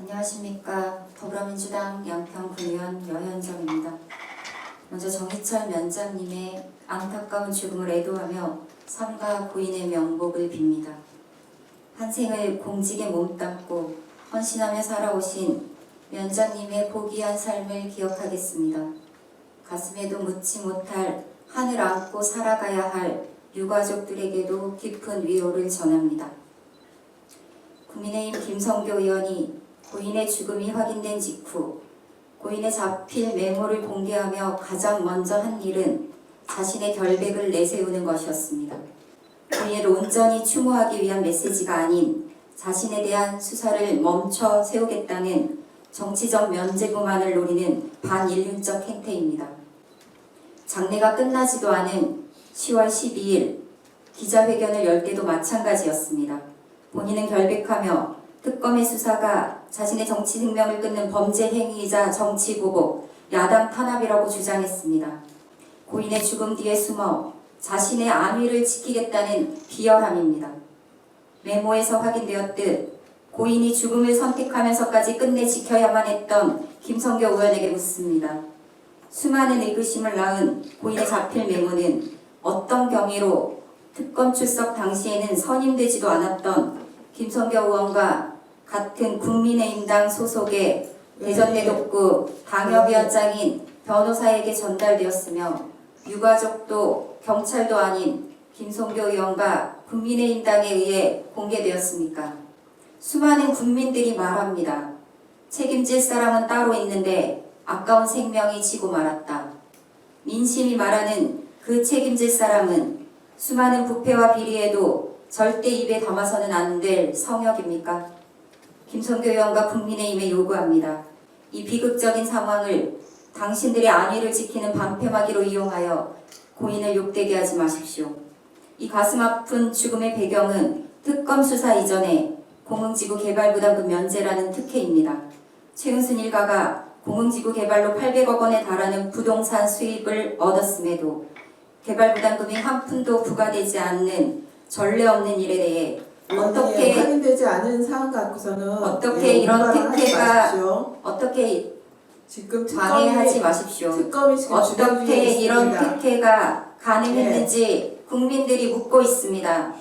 안녕하십니까. 더불어민주당 양평군의원 여현정입니다. 먼저 정희철 면장님의 안타까운 죽음을 애도하며 삼가 고인의 명복을 빕니다. 한 생을 공직에 몸담고 헌신하며 살아오신 면장님의 보기한 삶을 기억하겠습니다. 가슴에도 묻지 못할 한을 안고 살아가야 할 유가족들에게도 깊은 위로를 전합니다. 국민의힘 김성교 의원이 고인의 죽음이 확인된 직후 고인의 자필 메모를 공개하며 가장 먼저 한 일은 자신의 결백을 내세우는 것이었습니다. 고인을 온전히 추모하기 위한 메시지가 아닌 자신에 대한 수사를 멈춰 세우겠다는 정치적 면죄부만을 노리는 반인륜적 행태입니다. 장례가 끝나지도 않은 10월 12일 기자회견을 열 때도 마찬가지였습니다. 본인은 결백하며 특검의 수사가 자신의 정치 생명을 끊는 범죄 행위이자 정치 보복, 야당 탄압이라고 주장했습니다. 고인의 죽음 뒤에 숨어 자신의 안위를 지키겠다는 비열함입니다. 메모에서 확인되었듯 고인이 죽음을 선택하면서까지 끝내 지켜야만 했던 김성교 의원에게 묻습니다. 수많은 의구심을 낳은 고인의 자필 메모는 어떤 경위로 특검 출석 당시에는 선임되지도 않았던 김성교 의원과 같은 국민의힘당 소속의 대전내독구 당협위원장인 변호사에게 전달되었으며 유가족도 경찰도 아닌 김성교 의원과 국민의힘당에 의해 공개되었습니까? 수많은 국민들이 말합니다. 책임질 사람은 따로 있는데 아까운 생명이 지고 말았다. 민심이 말하는 그 책임질 사람은 수많은 부패와 비리에도 절대 입에 담아서는 안 될 성역입니까? 김성교 의원과 국민의힘에 요구합니다. 이 비극적인 상황을 당신들의 안위를 지키는 방패막이로 이용하여 고인을 욕되게 하지 마십시오. 이 가슴 아픈 죽음의 배경은 특검 수사 이전에 공흥지구 개발부담금 면제라는 특혜입니다. 최은순 일가가 공흥지구 개발로 800억 원에 달하는 부동산 수입을 얻었음에도 개발부담금이 한 푼도 부과되지 않는 전례 없는 일에 대해 어떻게 확인되지 않은 사안 갖고서는 어떻게 이런 특혜가 어떻게 지금 방해하지 마십시오. 특검이 지금 어떻게 이런 특혜가 가능했는지 국민들이 묻고 있습니다.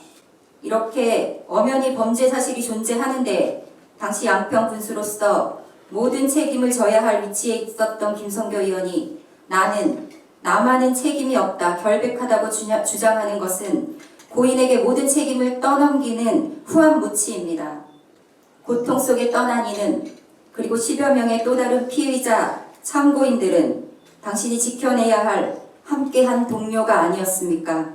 이렇게 엄연히 범죄 사실이 존재하는데 당시 양평 군수로서 모든 책임을 져야 할 위치에 있었던 김성교 의원이 나만은 책임이 없다, 결백하다고 주장하는 것은 고인에게 모든 책임을 떠넘기는 후한무치입니다. 고통 속에 떠난 이는 그리고 10여 명의 또 다른 피의자 참고인들은 당신이 지켜내야 할 함께한 동료가 아니었습니까?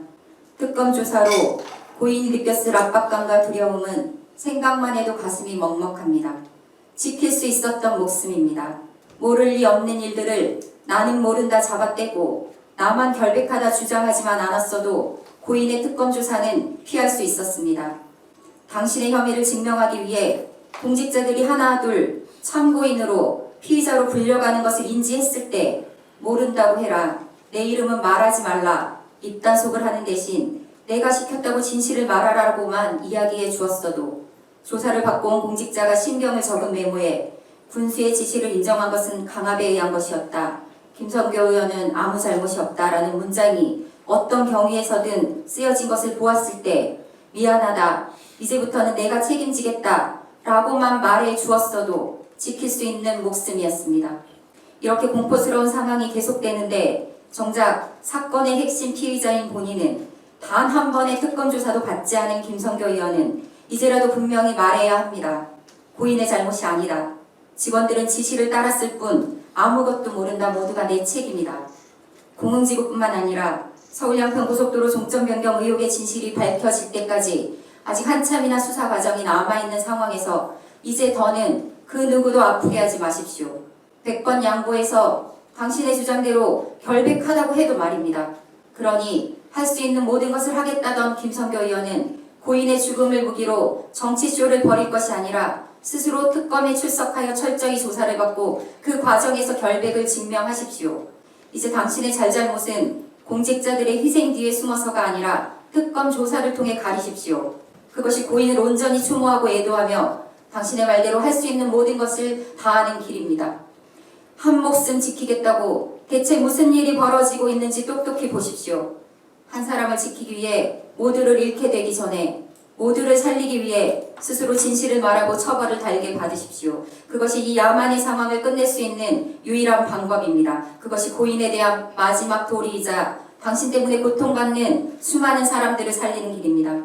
특검 조사로 고인이 느꼈을 압박감과 두려움은 생각만 해도 가슴이 먹먹합니다. 지킬 수 있었던 목숨입니다. 모를 리 없는 일들을 나는 모른다 잡아떼고 나만 결백하다 주장하지만 않았어도 고인의 특검 조사는 피할 수 있었습니다. 당신의 혐의를 증명하기 위해 공직자들이 하나둘 참고인으로 피의자로 불려가는 것을 인지했을 때 모른다고 해라, 내 이름은 말하지 말라, 입단속을 하는 대신 내가 시켰다고 진실을 말하라고만 이야기해 주었어도 조사를 받고 온 공직자가 신병을 적은 메모에 군수의 지시를 인정한 것은 강압에 의한 것이었다. 김성교 의원은 아무 잘못이 없다라는 문장이 어떤 경위에서든 쓰여진 것을 보았을 때 미안하다, 이제부터는 내가 책임지겠다 라고만 말해 주었어도 지킬 수 있는 목숨이었습니다. 이렇게 공포스러운 상황이 계속되는데 정작 사건의 핵심 피의자인 본인은 단 한 번의 특검 조사도 받지 않은 김성교 의원은 이제라도 분명히 말해야 합니다. 고인의 잘못이 아니다. 직원들은 지시를 따랐을 뿐 아무것도 모른다. 모두가 내 책임이다. 공흥지구뿐만 아니라 서울 양평고속도로 종점 변경 의혹의 진실이 밝혀질 때까지 아직 한참이나 수사 과정이 남아있는 상황에서 이제 더는 그 누구도 아프게 하지 마십시오. 100번 양보해서 당신의 주장대로 결백하다고 해도 말입니다. 그러니 할 수 있는 모든 것을 하겠다던 김성교 의원은 고인의 죽음을 무기로 정치쇼를 벌일 것이 아니라 스스로 특검에 출석하여 철저히 조사를 받고 그 과정에서 결백을 증명하십시오. 이제 당신의 잘잘못은 공직자들의 희생 뒤에 숨어서가 아니라 특검 조사를 통해 가리십시오. 그것이 고인을 온전히 추모하고 애도하며 당신의 말대로 할 수 있는 모든 것을 다하는 길입니다. 한 목숨 지키겠다고 대체 무슨 일이 벌어지고 있는지 똑똑히 보십시오. 한 사람을 지키기 위해 모두를 잃게 되기 전에 모두를 살리기 위해 스스로 진실을 말하고 처벌을 달게 받으십시오. 그것이 이 야만의 상황을 끝낼 수 있는 유일한 방법입니다. 그것이 고인에 대한 마지막 도리이자 당신 때문에 고통받는 수많은 사람들을 살리는 길입니다.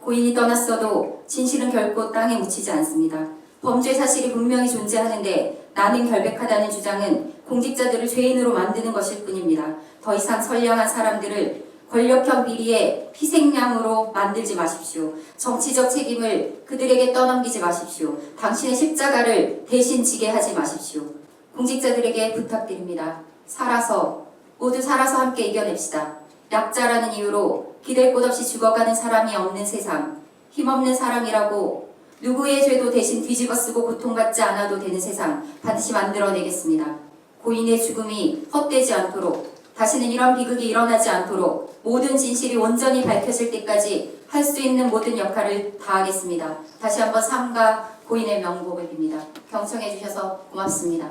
고인이 떠났어도 진실은 결코 땅에 묻히지 않습니다. 범죄 사실이 분명히 존재하는데 나는 결백하다는 주장은 공직자들을 죄인으로 만드는 것일 뿐입니다. 더 이상 선량한 사람들을 권력형 비리의 희생양으로 만들지 마십시오. 정치적 책임을 그들에게 떠넘기지 마십시오. 당신의 십자가를 대신 지게 하지 마십시오. 공직자들에게 부탁드립니다. 모두 살아서 함께 이겨냅시다. 약자라는 이유로 기댈 곳 없이 죽어가는 사람이 없는 세상, 힘없는 사람이라고 누구의 죄도 대신 뒤집어 쓰고 고통받지 않아도 되는 세상 반드시 만들어내겠습니다. 고인의 죽음이 헛되지 않도록, 다시는 이런 비극이 일어나지 않도록 모든 진실이 온전히 밝혀질 때까지 할 수 있는 모든 역할을 다하겠습니다. 다시 한번 삼가 고인의 명복을 빕니다. 경청해 주셔서 고맙습니다.